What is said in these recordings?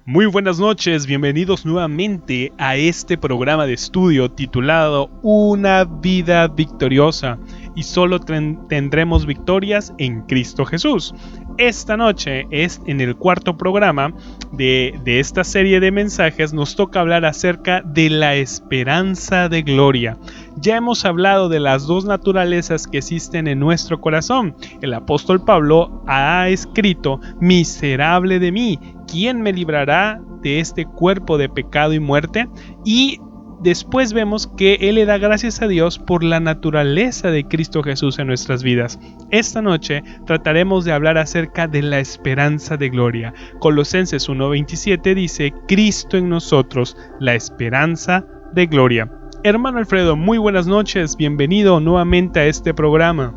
Muy buenas noches, bienvenidos nuevamente a este programa de estudio titulado Una vida victoriosa, y solo tendremos victorias en Cristo Jesús. Esta noche es en el cuarto programa de esta serie de mensajes. Nos toca hablar acerca de la esperanza de gloria. Ya hemos hablado de las dos naturalezas que existen en nuestro corazón. El apóstol Pablo ha escrito: miserable de mí, ¿quién me librará de este cuerpo de pecado y muerte? Y después vemos que Él le da gracias a Dios por la naturaleza de Cristo Jesús en nuestras vidas. Esta noche trataremos de hablar acerca de la esperanza de gloria. Colosenses 1:27 dice: Cristo en nosotros, la esperanza de gloria. Hermano Alfredo, muy buenas noches, bienvenido nuevamente a este programa.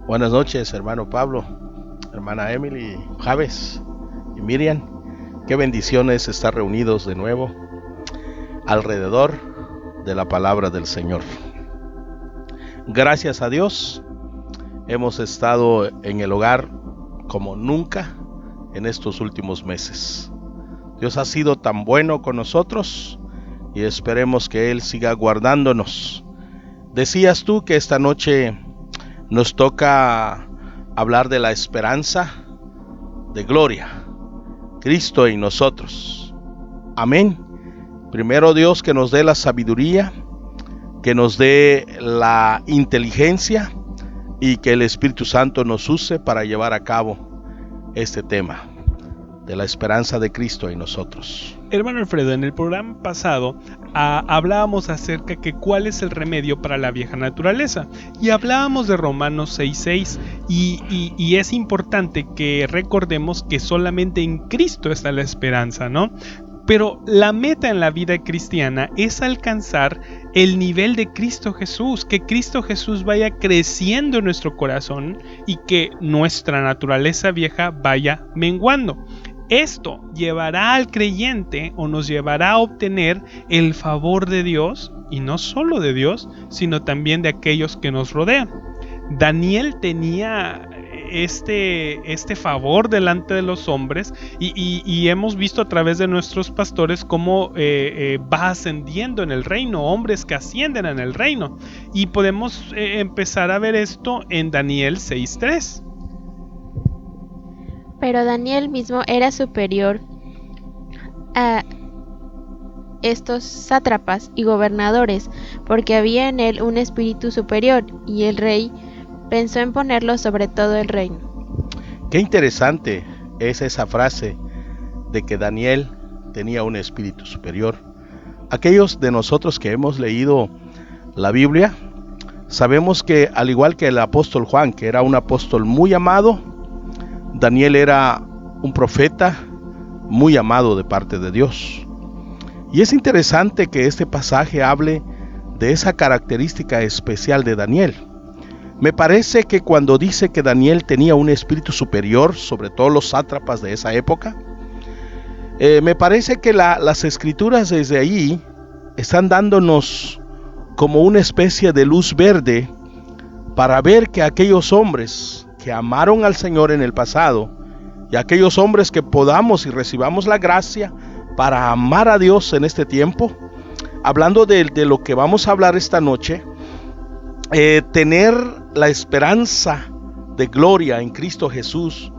Buenas noches, hermano Pablo, hermana Emily, Javes y Miriam. Qué bendiciones estar reunidos de nuevo alrededor de la palabra del Señor. Gracias a Dios hemos estado en el hogar como nunca en estos últimos meses. Dios ha sido tan bueno con nosotros y esperemos que Él siga guardándonos. Decías tú que esta noche nos toca hablar de la esperanza de gloria, Cristo en nosotros. Amén. Primero, Dios, que nos dé la sabiduría, que nos dé la inteligencia y que el Espíritu Santo nos use para llevar a cabo este tema de la esperanza de Cristo en nosotros. Hermano Alfredo, en el programa pasado hablábamos acerca de cuál es el remedio para la vieja naturaleza, y hablábamos de Romanos 6:6, y es importante que recordemos que solamente en Cristo está la esperanza, ¿no? Pero la meta en la vida cristiana es alcanzar el nivel de Cristo Jesús, que Cristo Jesús vaya creciendo en nuestro corazón y que nuestra naturaleza vieja vaya menguando. Esto llevará al creyente, o nos llevará a obtener el favor de Dios, y no solo de Dios, sino también de aquellos que nos rodean. Daniel tenía este favor delante de los hombres, y hemos visto a través de nuestros pastores cómo va ascendiendo en el reino, hombres que ascienden en el reino, y podemos empezar a ver esto en Daniel 6:3. Pero Daniel mismo era superior a estos sátrapas y gobernadores, porque había en él un espíritu superior, y el rey pensó en ponerlo sobre todo el reino. Qué interesante es esa frase de que Daniel tenía un espíritu superior. Aquellos de nosotros que hemos leído la Biblia, sabemos que al igual que el apóstol Juan, que era un apóstol muy amado, Daniel era un profeta muy amado de parte de Dios. Y es interesante que este pasaje hable de esa característica especial de Daniel. Me parece que cuando dice que Daniel tenía un espíritu superior sobre todos los sátrapas de esa época, me parece que las escrituras desde ahí están dándonos como una especie de luz verde para ver que aquellos hombres que amaron al Señor en el pasado, y aquellos hombres que podamos y recibamos la gracia para amar a Dios en este tiempo, hablando de lo que vamos a hablar esta noche, tener la esperanza de gloria en Cristo Jesús.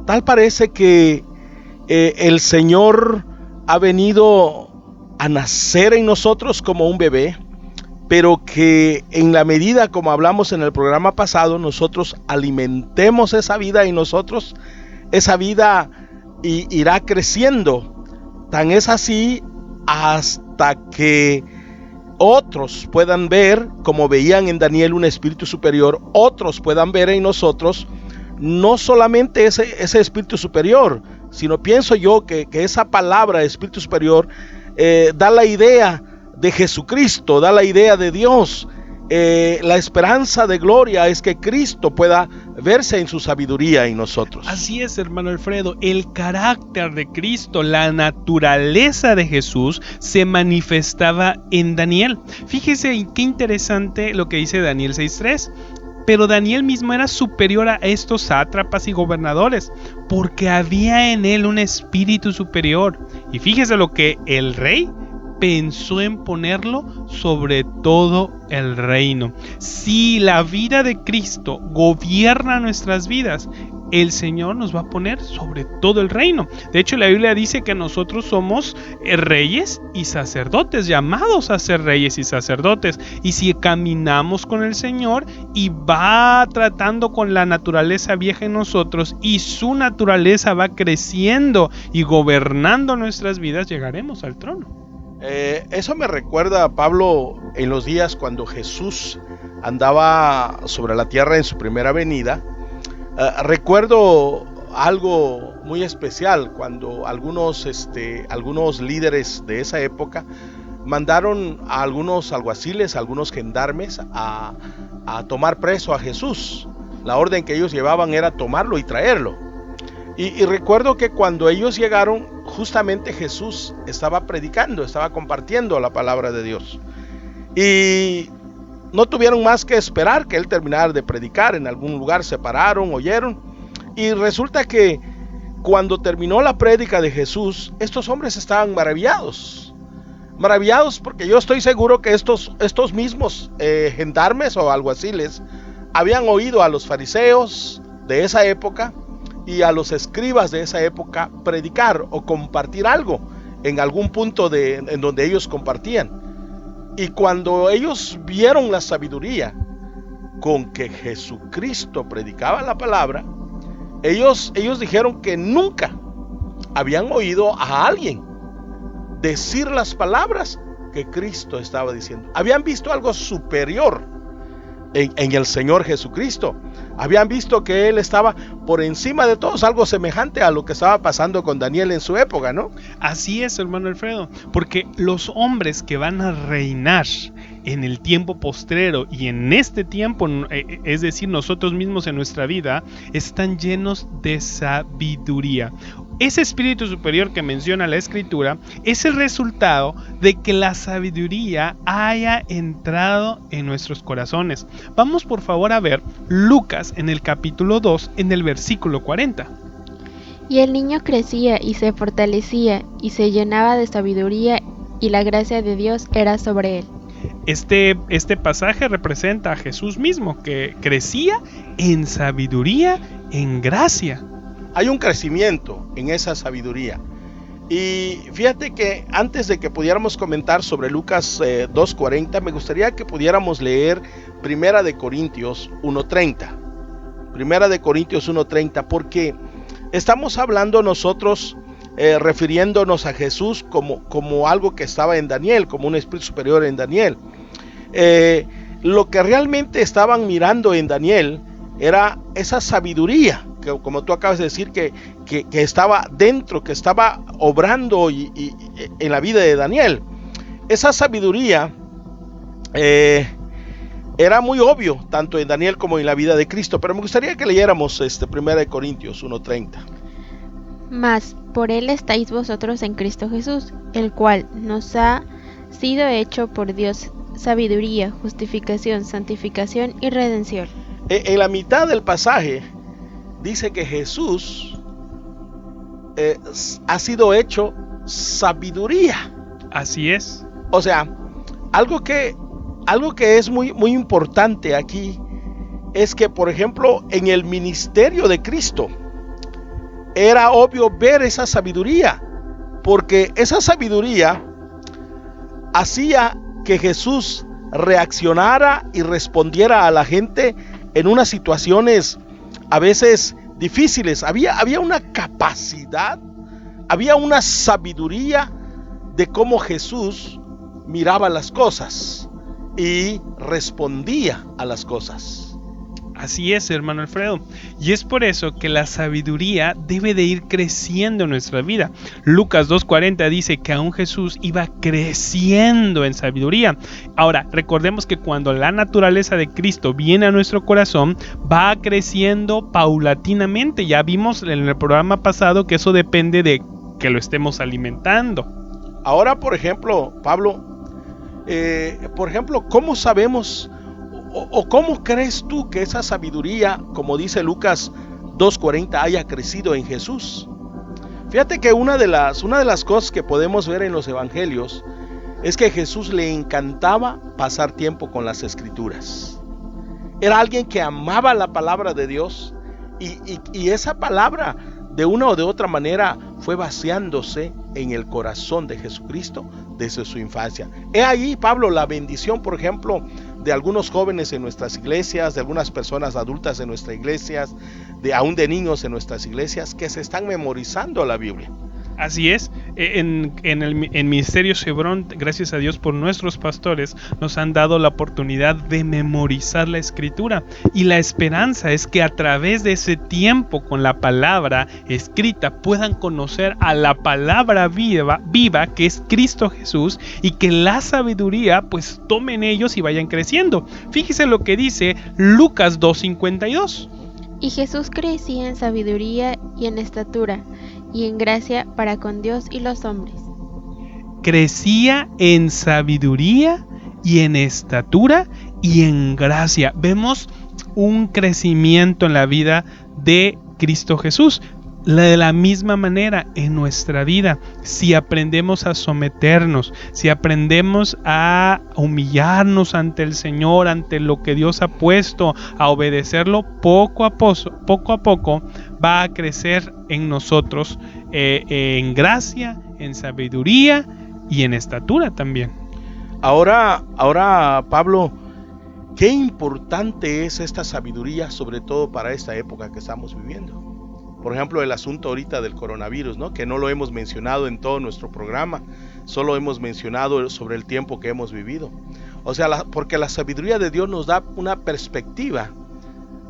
Tal parece que el Señor ha venido a nacer en nosotros como un bebé, pero que en la medida, como hablamos en el programa pasado, nosotros alimentemos esa vida en nosotros, esa vida irá creciendo. Tan es así hasta que otros puedan ver, como veían en Daniel un espíritu superior, otros puedan ver en nosotros no solamente ese espíritu superior, sino pienso yo que esa palabra espíritu superior da la idea de Jesucristo, da la idea de Dios. La esperanza de gloria es que Cristo pueda verse en su sabiduría en nosotros. Así es, hermano Alfredo, el carácter de Cristo, la naturaleza de Jesús se manifestaba en Daniel. Fíjese qué interesante lo que dice Daniel 6:3. pero Daniel mismo era superior a estos sátrapas y gobernadores, porque había en él un espíritu superior. Y fíjese lo que el rey pensó en ponerlo sobre todo el reino. Si la vida de Cristo gobierna nuestras vidas, el Señor nos va a poner sobre todo el reino. De hecho, la Biblia dice que nosotros somos reyes y sacerdotes, llamados a ser reyes y sacerdotes. Y si caminamos con el Señor y va tratando con la naturaleza vieja en nosotros y su naturaleza va creciendo y gobernando nuestras vidas, llegaremos al trono. Eso me recuerda a Pablo en los días cuando Jesús andaba sobre la tierra en su primera venida. Recuerdo algo muy especial cuando algunos líderes de esa época mandaron a algunos alguaciles, a algunos gendarmes a tomar preso a Jesús. La orden que ellos llevaban era tomarlo y traerlo. Y recuerdo que cuando ellos llegaron, justamente Jesús estaba predicando, estaba compartiendo la palabra de Dios. Y no tuvieron más que esperar que él terminara de predicar. En algún lugar se pararon, oyeron. Y resulta que cuando terminó la prédica de Jesús, estos hombres estaban maravillados. Maravillados porque yo estoy seguro que estos mismos gendarmes o alguaciles habían oído a los fariseos de esa época y a los escribas de esa época predicar o compartir algo en algún punto en donde ellos compartían. Y cuando ellos vieron la sabiduría con que Jesucristo predicaba la palabra, ellos dijeron que nunca habían oído a alguien decir las palabras que Cristo estaba diciendo. Habían visto algo superior en el Señor Jesucristo. Habían visto que Él estaba por encima de todos, algo semejante a lo que estaba pasando con Daniel en su época, ¿no? Así es, hermano Alfredo, porque los hombres que van a reinar en el tiempo postrero y en este tiempo, es decir, nosotros mismos en nuestra vida, están llenos de sabiduría. Ese espíritu superior que menciona la Escritura es el resultado de que la sabiduría haya entrado en nuestros corazones. Vamos por favor a ver Lucas en el capítulo 2, en el versículo 40. Y el niño crecía y se fortalecía y se llenaba de sabiduría, y la gracia de Dios era sobre él. Este pasaje representa a Jesús mismo, que crecía en sabiduría, en gracia. Hay un crecimiento en esa sabiduría. Y fíjate que antes de que pudiéramos comentar sobre Lucas 2:40, me gustaría que pudiéramos leer Primera de Corintios 1:30. Primera de Corintios 1:30, porque estamos hablando nosotros refiriéndonos a Jesús como algo que estaba en Daniel, como un espíritu superior en Daniel. Lo que realmente estaban mirando en Daniel era esa sabiduría, que como tú acabas de decir, que estaba dentro, que estaba obrando y en la vida de Daniel. Esa sabiduría era muy obvio, tanto en Daniel como en la vida de Cristo. Pero me gustaría que leyéramos 1 Corintios 1:30. Mas por él estáis vosotros en Cristo Jesús, el cual nos ha sido hecho por Dios sabiduría, justificación, santificación y redención. En la mitad del pasaje dice que Jesús ha sido hecho sabiduría. Así es. O sea, algo que es muy, muy importante aquí es que, por ejemplo, en el ministerio de Cristo era obvio ver esa sabiduría, porque esa sabiduría hacía que Jesús reaccionara y respondiera a la gente en unas situaciones a veces difíciles. Había una capacidad, había una sabiduría de cómo Jesús miraba las cosas y respondía a las cosas. Así es, hermano Alfredo, y es por eso que la sabiduría debe de ir creciendo en nuestra vida. Lucas 2:40 dice que aún Jesús iba creciendo en sabiduría. Ahora, recordemos que cuando la naturaleza de Cristo viene a nuestro corazón, va creciendo paulatinamente. Ya vimos en el programa pasado que eso depende de que lo estemos alimentando. Ahora, por ejemplo, Pablo, ¿cómo sabemos ¿O cómo crees tú que esa sabiduría, como dice Lucas 2:40, haya crecido en Jesús? Fíjate que una de las cosas que podemos ver en los evangelios es que a Jesús le encantaba pasar tiempo con las escrituras. Era alguien que amaba la palabra de Dios y esa palabra de una o de otra manera fue vaciándose en el corazón de Jesucristo desde su infancia. He ahí, Pablo, la bendición, por ejemplo, de algunos jóvenes en nuestras iglesias, de algunas personas adultas en nuestras iglesias, aún de niños en nuestras iglesias, que se están memorizando la Biblia. Así es, en Ministerio Chevron, gracias a Dios por nuestros pastores, nos han dado la oportunidad de memorizar la Escritura, y la esperanza es que a través de ese tiempo con la palabra escrita puedan conocer a la palabra viva que es Cristo Jesús, y que la sabiduría pues tomen ellos y vayan creciendo. Fíjese lo que dice Lucas 2:52. Y Jesús crecía en sabiduría y en estatura y en gracia para con Dios y los hombres. Crecía en sabiduría y en estatura y en gracia. Vemos un crecimiento en la vida de Cristo Jesús. De la misma manera en nuestra vida, si aprendemos a someternos, si aprendemos a humillarnos ante el Señor, ante lo que Dios ha puesto, a obedecerlo, poco a poco va a crecer en nosotros en gracia, en sabiduría y en estatura también. Ahora, Pablo, qué importante es esta sabiduría, sobre todo para esta época que estamos viviendo. Por ejemplo, el asunto ahorita del coronavirus, ¿no? Que no lo hemos mencionado en todo nuestro programa, solo hemos mencionado sobre el tiempo que hemos vivido. O sea, porque la sabiduría de Dios nos da una perspectiva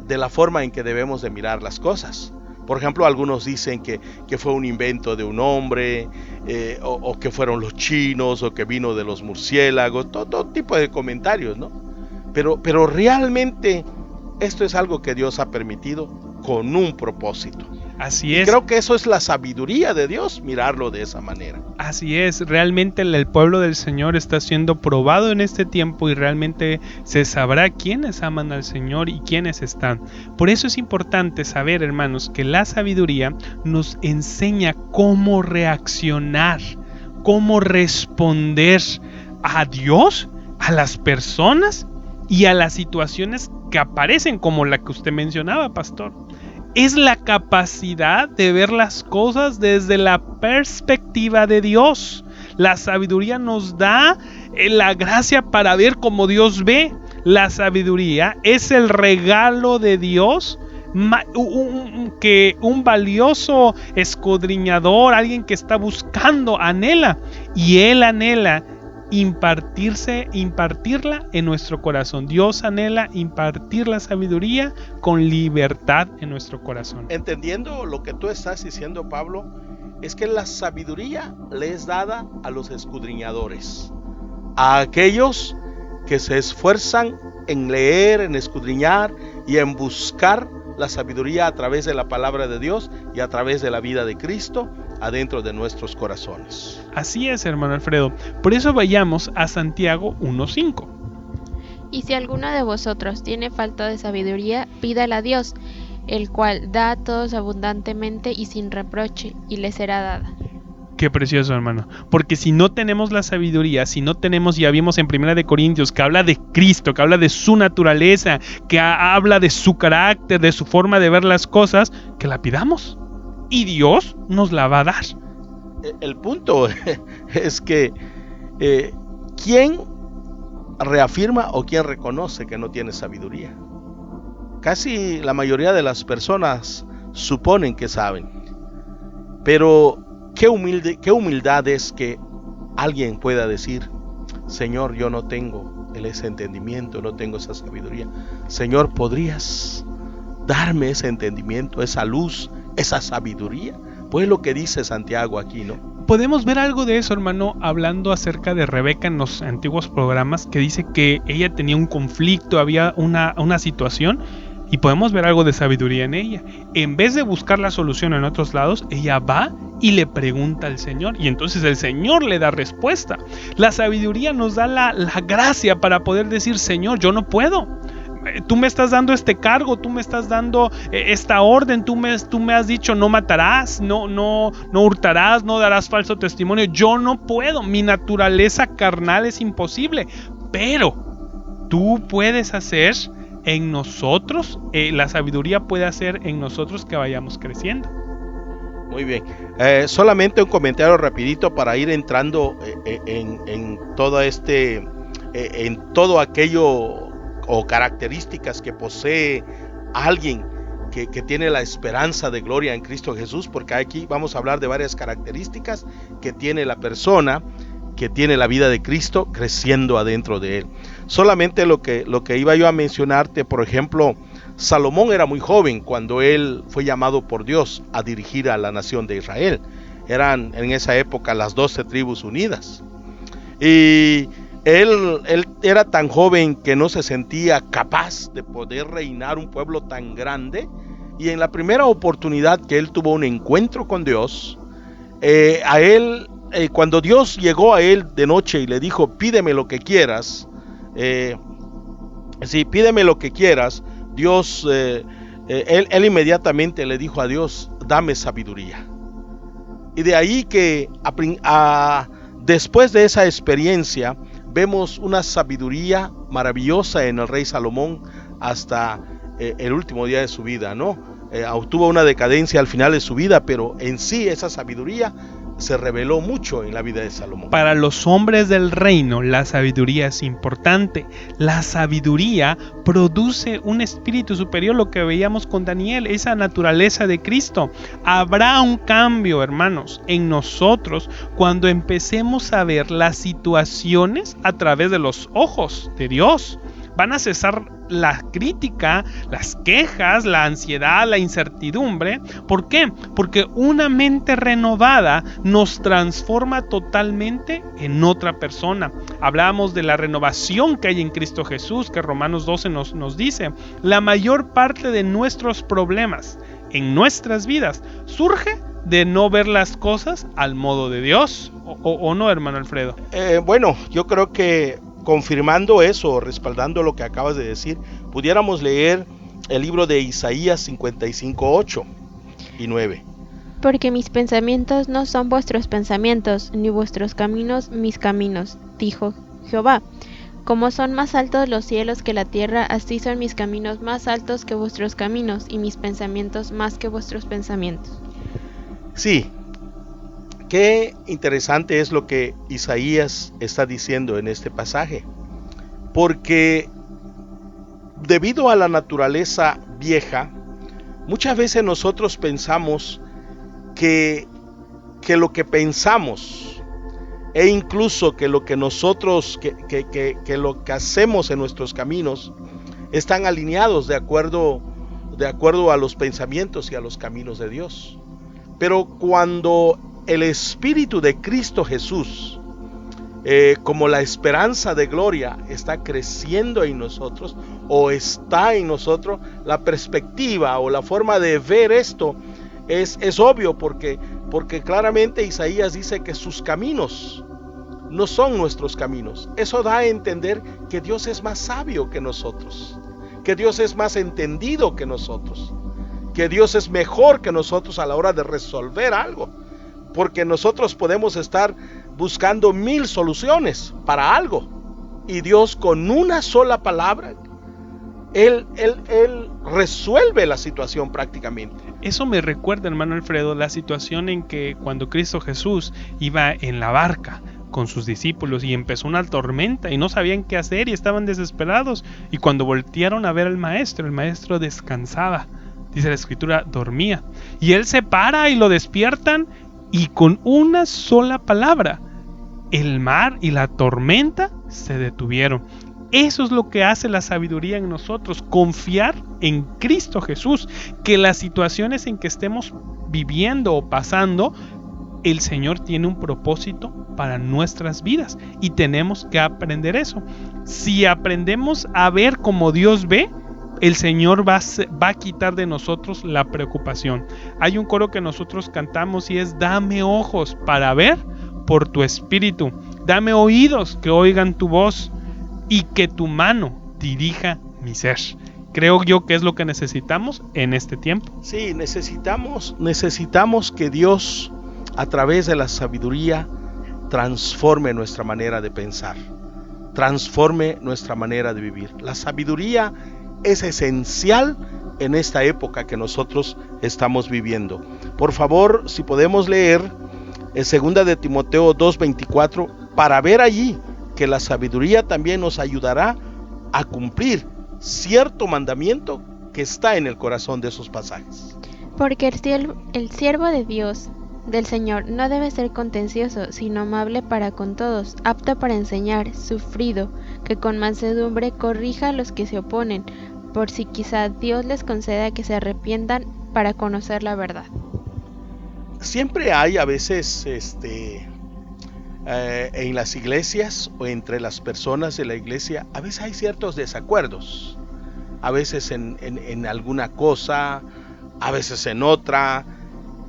de la forma en que debemos de mirar las cosas. Por ejemplo, algunos dicen que fue un invento de un hombre, o que fueron los chinos, o que vino de los murciélagos, todo tipo de comentarios, ¿no? Pero realmente esto es algo que Dios ha permitido con un propósito. Así es. Y creo que eso es la sabiduría de Dios, mirarlo de esa manera. Así es, realmente el pueblo del Señor está siendo probado en este tiempo y realmente se sabrá quiénes aman al Señor y quiénes están. Por eso es importante saber, hermanos, que la sabiduría nos enseña cómo reaccionar, cómo responder a Dios, a las personas y a las situaciones que aparecen, como la que usted mencionaba, pastor. Es la capacidad de ver las cosas desde la perspectiva de Dios. La sabiduría nos da la gracia para ver como Dios ve. La sabiduría es el regalo de Dios que un valioso escudriñador, alguien que está buscando, anhela. Y Él anhela impartirla en nuestro corazón. Dios anhela impartir la sabiduría con libertad en nuestro corazón. Entendiendo lo que tú estás diciendo, Pablo, es que la sabiduría le es dada a los escudriñadores, a aquellos que se esfuerzan en leer, en escudriñar y en buscar la sabiduría a través de la palabra de Dios y a través de la vida de Cristo adentro de nuestros corazones. Así es, hermano Alfredo. Por eso vayamos a Santiago 1:5. Y si alguno de vosotros tiene falta de sabiduría, pídala a Dios, el cual da a todos abundantemente y sin reproche, y le será dada. Qué precioso, hermano. Porque si no tenemos la sabiduría, si no tenemos, ya vimos en 1 Corintios, que habla de Cristo, que habla de su naturaleza, que habla de su carácter, de su forma de ver las cosas, que la pidamos. Y Dios nos la va a dar. El punto es que ¿quién reafirma o quién reconoce que no tiene sabiduría? Casi la mayoría de las personas suponen que saben. Pero qué humildad es que alguien pueda decir: Señor, yo no tengo ese entendimiento, no tengo esa sabiduría. Señor, ¿podrías darme ese entendimiento, esa luz, esa sabiduría? Pues lo que dice Santiago aquí, ¿no? Podemos ver algo de eso, hermano, hablando acerca de Rebeca en los antiguos programas, que dice que ella tenía un conflicto, había una situación, y podemos ver algo de sabiduría en ella. En vez de buscar la solución en otros lados, ella va y le pregunta al Señor, y entonces el Señor le da respuesta. La sabiduría nos da la gracia para poder decir: Señor, yo no puedo, tú me estás dando este cargo, tú me estás dando esta orden, tú me has dicho no matarás, no hurtarás, no darás falso testimonio. Yo no puedo, mi naturaleza carnal es imposible, pero tú puedes hacer en nosotros, la sabiduría puede hacer en nosotros que vayamos creciendo. Muy bien. Solamente un comentario rapidito para ir entrando en todo en todo aquello o características que posee alguien que tiene la esperanza de gloria en Cristo Jesús, porque aquí vamos a hablar de varias características que tiene la persona que tiene la vida de Cristo creciendo adentro de él. Solamente lo que iba yo a mencionarte, por ejemplo, Salomón era muy joven cuando él fue llamado por Dios a dirigir a la nación de Israel. Eran en esa época las 12 tribus unidas. Y él era tan joven que no se sentía capaz de poder reinar un pueblo tan grande. Y en la primera oportunidad que él tuvo un encuentro con Dios, cuando Dios llegó a él de noche y le dijo, pídeme lo que quieras, pídeme lo que quieras, Dios, él inmediatamente le dijo a Dios, dame sabiduría. Y de ahí que después de esa experiencia vemos una sabiduría maravillosa en el rey Salomón hasta el último día de su vida, ¿no? Obtuvo una decadencia al final de su vida, pero en sí esa sabiduría se reveló mucho en la vida de Salomón. Para los hombres del reino, la sabiduría es importante. La sabiduría produce un espíritu superior, lo que veíamos con Daniel, esa naturaleza de Cristo. Habrá un cambio, hermanos, en nosotros cuando empecemos a ver las situaciones a través de los ojos de Dios. Van a cesar la crítica, las quejas, la ansiedad, la incertidumbre. ¿Por qué? Porque una mente renovada nos transforma totalmente en otra persona. Hablábamos de la renovación que hay en Cristo Jesús, que Romanos 12 nos dice. La mayor parte de nuestros problemas en nuestras vidas surge de no ver las cosas al modo de Dios. ¿O no, hermano Alfredo? Bueno, yo creo que confirmando eso, respaldando lo que acabas de decir, pudiéramos leer el libro de Isaías 55, 8 y 9. Porque mis pensamientos no son vuestros pensamientos, ni vuestros caminos mis caminos, dijo Jehová. Como son más altos los cielos que la tierra, así son mis caminos más altos que vuestros caminos, y mis pensamientos más que vuestros pensamientos. Sí. Qué interesante es lo que Isaías está diciendo en este pasaje, porque debido a la naturaleza vieja, muchas veces nosotros pensamos que lo que pensamos e incluso que lo que nosotros, que lo que hacemos en nuestros caminos están alineados de acuerdo a los pensamientos y a los caminos de Dios. Pero cuando el Espíritu de Cristo Jesús, como la esperanza de gloria, está creciendo en nosotros o está en nosotros, la perspectiva o la forma de ver esto es obvio, porque claramente Isaías dice que sus caminos no son nuestros caminos. Eso da a entender que Dios es más sabio que nosotros, que Dios es más entendido que nosotros, que Dios es mejor que nosotros a la hora de resolver algo. Porque nosotros podemos estar buscando 1000 soluciones para algo, y Dios con una sola palabra, Él resuelve la situación prácticamente. Eso me recuerda, hermano Alfredo, la situación en que cuando Cristo Jesús iba en la barca con sus discípulos y empezó una tormenta y no sabían qué hacer y estaban desesperados, y cuando voltearon a ver al maestro, el maestro descansaba, dice la escritura, dormía, y él se para y lo despiertan. Y con una sola palabra, el mar y la tormenta se detuvieron. Eso es lo que hace la sabiduría en nosotros, confiar en Cristo Jesús, que las situaciones en que estemos viviendo o pasando, el Señor tiene un propósito para nuestras vidas y tenemos que aprender eso. Si aprendemos a ver como Dios ve, el Señor va a quitar de nosotros la preocupación. Hay un coro que nosotros cantamos y es: dame ojos para ver por tu espíritu, dame oídos que oigan tu voz y que tu mano dirija mi ser. Creo yo que es lo que necesitamos en este tiempo. Sí, necesitamos que Dios, a través de la sabiduría, transforme nuestra manera de pensar, transforme nuestra manera de vivir. La sabiduría es esencial en esta época que nosotros estamos viviendo. Por favor, si podemos leer en 2 de Timoteo 2:24, para ver allí que la sabiduría también nos ayudará a cumplir cierto mandamiento que está en el corazón de esos pasajes. Porque el siervo de Dios, del Señor, no debe ser contencioso, sino amable para con todos, apto para enseñar, sufrido, que con mansedumbre corrija a los que se oponen, por si quizá Dios les conceda que se arrepientan para conocer la verdad. Siempre hay a veces en las iglesias o entre las personas de la iglesia, a veces hay ciertos desacuerdos, a veces en alguna cosa, a veces en otra,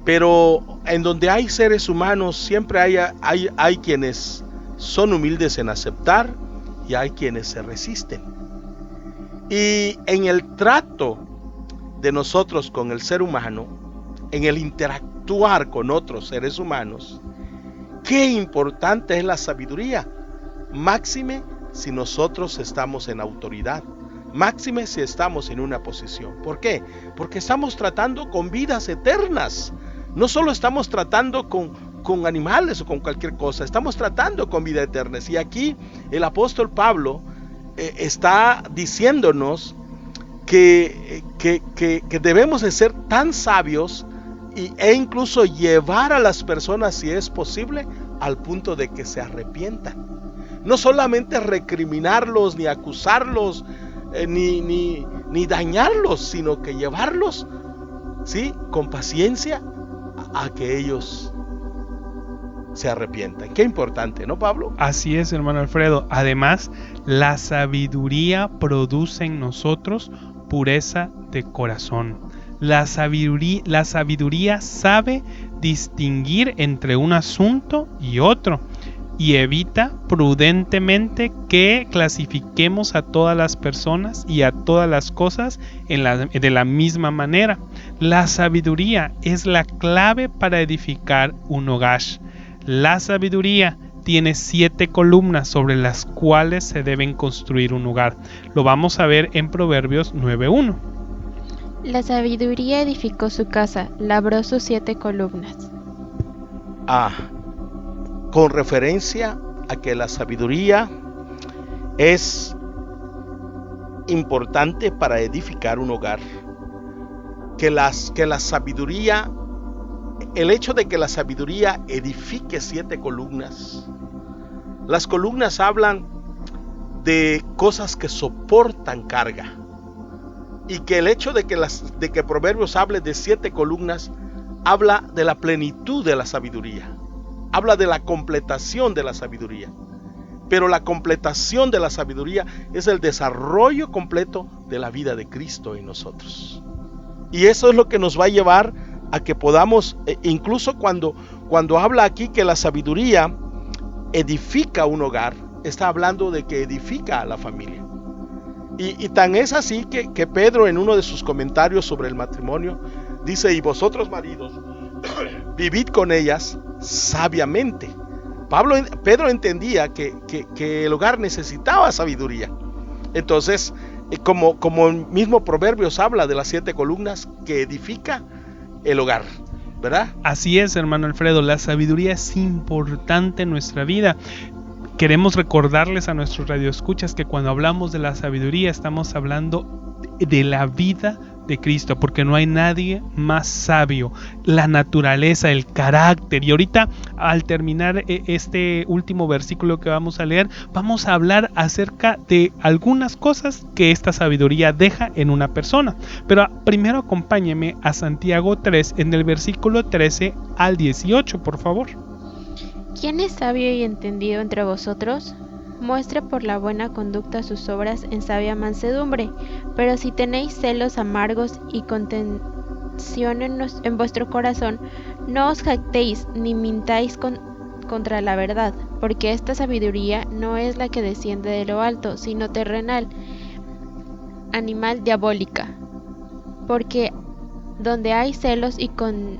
pero en donde hay seres humanos siempre hay quienes son humildes en aceptar y hay quienes se resisten. Y en el trato de nosotros con el ser humano, en el interactuar con otros seres humanos, qué importante es la sabiduría, máxime si nosotros estamos en autoridad, máxime si estamos en una posición. ¿Por qué? Porque estamos tratando con vidas eternas, no solo estamos tratando con animales o con cualquier cosa, estamos tratando con vida eterna. Y aquí el apóstol Pablo está diciéndonos que debemos de ser tan sabios e incluso llevar a las personas, si es posible, al punto de que se arrepientan. No solamente recriminarlos, ni acusarlos, ni dañarlos, sino que llevarlos, ¿sí?, con paciencia a que ellos se arrepientan. Qué importante, ¿no, Pablo? Así es, hermano Alfredo. Además, la sabiduría produce en nosotros pureza de corazón. La sabiduría sabe distinguir entre un asunto y otro y evita prudentemente que clasifiquemos a todas las personas y a todas las cosas de la misma manera. La sabiduría es la clave para edificar un hogar. La sabiduría tiene 7 columnas sobre las cuales se deben construir un hogar. Lo vamos a ver en Proverbios 9:1. La sabiduría edificó su casa, labró sus 7 columnas. Con referencia a que la sabiduría es importante para edificar un hogar, que la sabiduría, el hecho de que la sabiduría edifique 7 columnas, las columnas hablan de cosas que soportan carga, y que el hecho de que Proverbios hable de 7 columnas habla de la plenitud de la sabiduría, habla de la completación de la sabiduría. Pero la completación de la sabiduría es el desarrollo completo de la vida de Cristo en nosotros. Y eso es lo que nos va a llevar a que podamos, incluso cuando habla aquí que la sabiduría edifica un hogar, está hablando de que edifica a la familia. Y tan es así que Pedro, en uno de sus comentarios sobre el matrimonio, dice: y vosotros, maridos, vivid con ellas sabiamente. Pedro entendía que el hogar necesitaba sabiduría. Entonces, como el mismo Proverbios habla de las 7 columnas que edifica el hogar, ¿verdad? Así es, hermano Alfredo, la sabiduría es importante en nuestra vida. Queremos recordarles a nuestros radioescuchas que cuando hablamos de la sabiduría estamos hablando de la vida de Cristo, porque no hay nadie más sabio. La naturaleza, el carácter. Y ahorita, al terminar este último versículo que vamos a leer, vamos a hablar acerca de algunas cosas que esta sabiduría deja en una persona. Pero primero acompáñeme a Santiago 3 en el versículo 13 al 18, por favor. ¿Quién es sabio y entendido entre vosotros? Muestre por la buena conducta sus obras en sabia mansedumbre. Pero si tenéis celos amargos y contención en vuestro corazón, no os jactéis ni mintáis contra la verdad, porque esta sabiduría no es la que desciende de lo alto, sino terrenal, animal diabólica, porque donde hay celos y contención,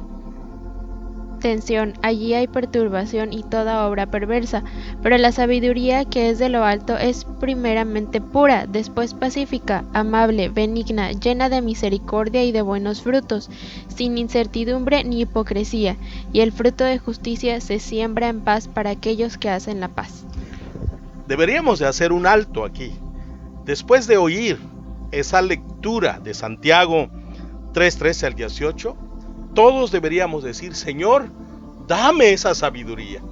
allí hay perturbación y toda obra perversa. Pero la sabiduría que es de lo alto es primeramente pura, después pacífica, amable, benigna, llena de misericordia y de buenos frutos, sin incertidumbre ni hipocresía, y el fruto de justicia se siembra en paz para aquellos que hacen la paz. Deberíamos de hacer un alto aquí. Después de oír esa lectura de Santiago 3:13 al 18, todos deberíamos decir: Señor, dame esa sabiduría.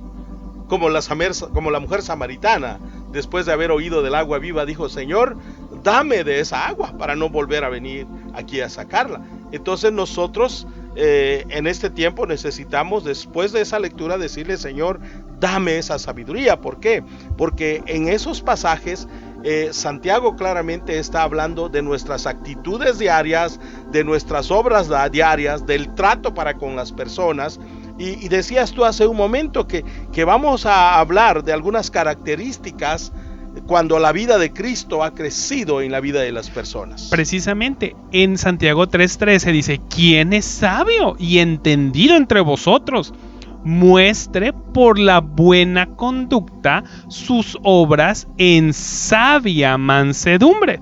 Como la mujer samaritana, después de haber oído del agua viva, dijo: Señor, dame de esa agua para no volver a venir aquí a sacarla. Entonces nosotros en este tiempo necesitamos, después de esa lectura, decirle: Señor, dame esa sabiduría. ¿Por qué? Porque en esos pasajes Santiago claramente está hablando de nuestras actitudes diarias, de nuestras obras diarias, del trato para con las personas. Y decías tú hace un momento que vamos a hablar de algunas características cuando la vida de Cristo ha crecido en la vida de las personas. Precisamente en Santiago 3:13 dice: ¿quién es sabio y entendido entre vosotros? Muestre por la buena conducta sus obras en sabia mansedumbre.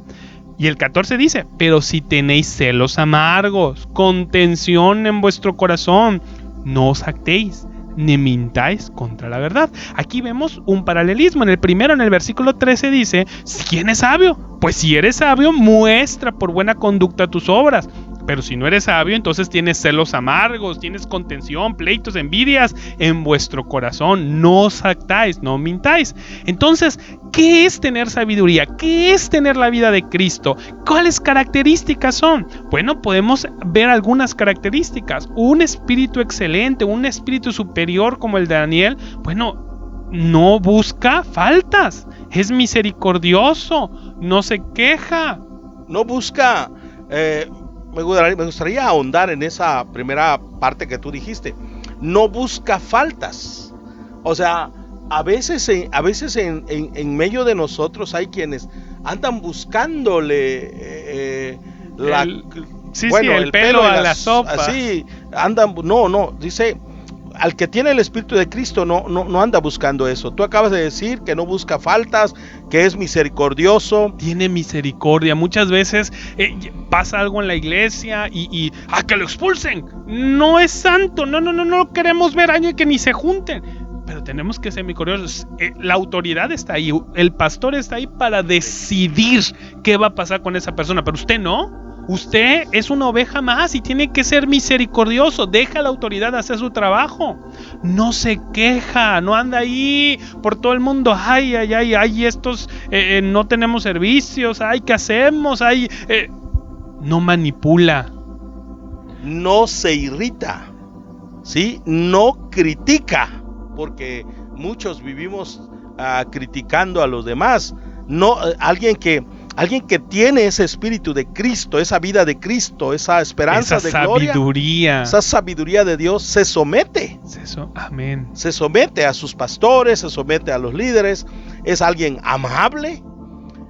Y el 14 dice: pero si tenéis celos amargos, contención en vuestro corazón, no os jactéis, ni mintáis contra la verdad. Aquí vemos un paralelismo. En el versículo 13 dice: ¿quién es sabio? Pues si eres sabio, muestra por buena conducta tus obras. Pero si no eres sabio, entonces tienes celos amargos, tienes contención, pleitos, envidias en vuestro corazón. No os jactáis, no mintáis. Entonces, ¿qué es tener sabiduría? ¿Qué es tener la vida de Cristo? ¿Cuáles características son? Bueno, podemos ver algunas características. Un espíritu excelente, un espíritu superior como el de Daniel, bueno, no busca faltas, es misericordioso, no se queja. No busca... Me gustaría ahondar en esa primera parte que tú dijiste. No busca faltas. O sea, a veces en medio de nosotros hay quienes andan buscándole el pelo a la sopa. Así andan. No, dice: al que tiene el Espíritu de Cristo no anda buscando eso. Tú acabas de decir que no busca faltas, que es misericordioso. Tiene misericordia. Muchas veces pasa algo en la iglesia y ¡a que lo expulsen! No es santo, no queremos ver año que ni se junten. Pero tenemos que ser misericordiosos. La autoridad está ahí, el pastor está ahí para decidir qué va a pasar con esa persona, pero usted no. Usted es una oveja más y tiene que ser misericordioso. Deja a la autoridad hacer su trabajo. No se queja, no anda ahí por todo el mundo. Ay, estos no tenemos servicios. Ay, ¿qué hacemos? Ay, no manipula. No se irrita, ¿sí? No critica, porque muchos vivimos criticando a los demás. No, alguien que tiene ese espíritu de Cristo, esa vida de Cristo, esa esperanza de gloria, esa sabiduría de Dios, se somete. Amén. Se somete a sus pastores, se somete a los líderes. Es alguien amable,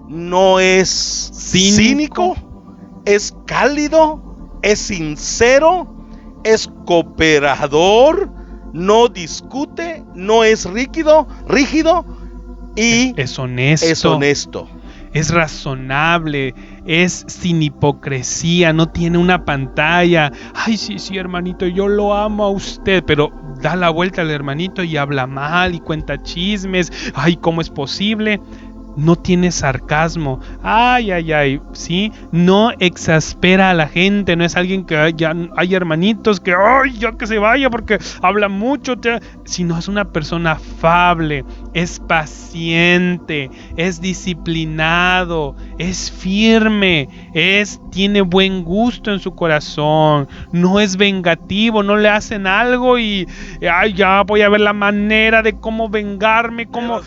no es cínico, es cálido, es sincero, es cooperador, no discute, no es rígido y es honesto. Es razonable, es sin hipocresía, no tiene una pantalla. Ay, sí, hermanito, yo lo amo a usted, pero da la vuelta al hermanito y habla mal y cuenta chismes. Ay, ¿cómo es posible? No tiene sarcasmo. ¿sí? No exaspera a la gente, no es alguien que ya hay hermanitos que, ya que se vaya porque habla mucho, sino es una persona afable, es paciente, es disciplinado, es firme, tiene buen gusto en su corazón, no es vengativo, no le hacen algo y ya voy a ver la manera de cómo vengarme, cómo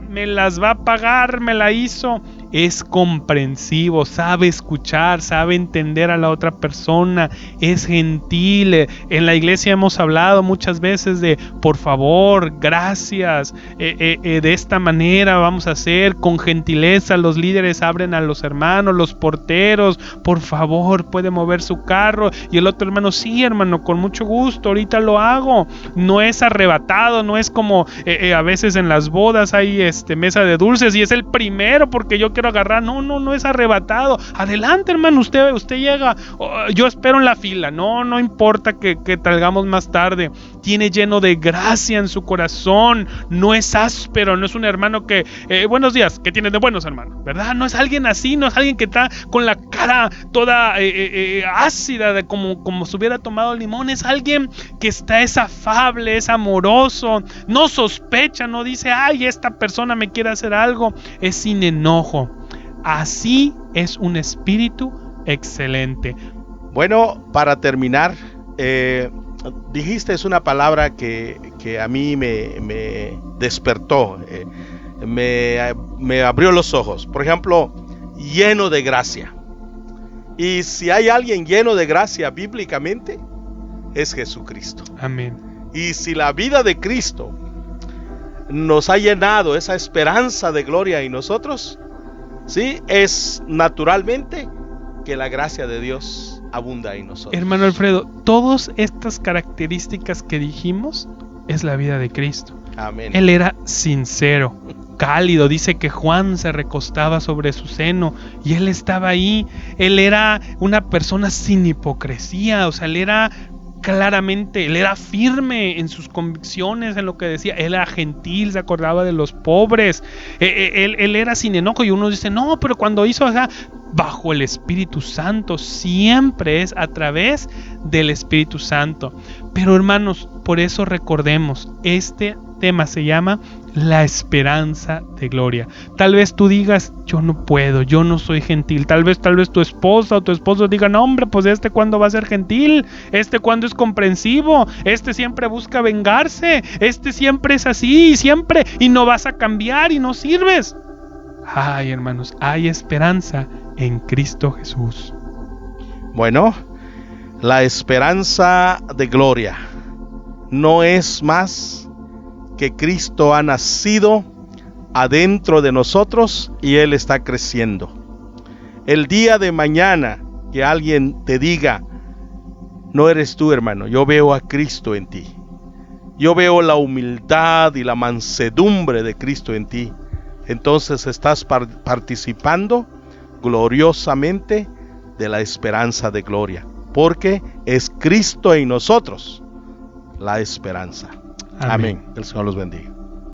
me las va a pagar. Me la hizo. es comprensivo, sabe escuchar, sabe entender a la otra persona, es gentil. En la iglesia hemos hablado muchas veces de por favor, gracias, de esta manera vamos a hacer, con gentileza los líderes abren a los hermanos, los porteros, por favor, puede mover su carro, y el otro hermano, sí hermano, con mucho gusto, ahorita lo hago. No es arrebatado, no es como a veces en las bodas hay mesa de dulces y es el primero porque yo quiero agarrar. No es arrebatado. Adelante hermano, usted llega, yo espero en la fila, no importa que salgamos más tarde. Tiene lleno de gracia en su corazón, no es áspero, no es un hermano que buenos días, ¿qué tienes de buenos hermano? ¿Verdad? No es alguien así, no es alguien que está con la cara toda ácida de como si hubiera tomado limón. Es alguien que es afable, es amoroso, no sospecha, no dice, ay, esta persona me quiere hacer algo, es sin enojo. Así es un espíritu excelente. Bueno, para terminar, dijiste es una palabra que a mí me despertó, me abrió los ojos. Por ejemplo, lleno de gracia. Y si hay alguien lleno de gracia bíblicamente, es Jesucristo. Amén. Y si la vida de Cristo nos ha llenado esa esperanza de gloria en nosotros, ¿sí? Es naturalmente que la gracia de Dios abunda en nosotros. Hermano Alfredo, todas estas características que dijimos es la vida de Cristo. Amén. Él era sincero, cálido. Dice que Juan se recostaba sobre su seno y él estaba ahí. Él era una persona sin hipocresía, o sea, él era firme en sus convicciones, en lo que decía. Él era gentil, se acordaba de los pobres. Él era sin enojo. Y uno dice, no, pero cuando hizo bajo el Espíritu Santo, siempre es a través del Espíritu Santo. Pero hermanos, por eso recordemos, este tema se llama la esperanza de gloria. Tal vez tú digas, yo no puedo, yo no soy gentil. Tal vez tu esposa o tu esposo digan, no, hombre, pues ¿cuándo va a ser gentil? ¿Cuándo es comprensivo? Siempre busca vengarse. Siempre es así, siempre, y no vas a cambiar y no sirves. Ay, hermanos, hay esperanza en Cristo Jesús. Bueno, la esperanza de gloria no es más que Cristo ha nacido adentro de nosotros y Él está creciendo. El día de mañana que alguien te diga, no eres tú hermano, yo veo a Cristo en ti, yo veo la humildad y la mansedumbre de Cristo en ti, entonces estás participando gloriosamente de la esperanza de gloria, porque es Cristo en nosotros la esperanza. Amén. El Señor los bendiga.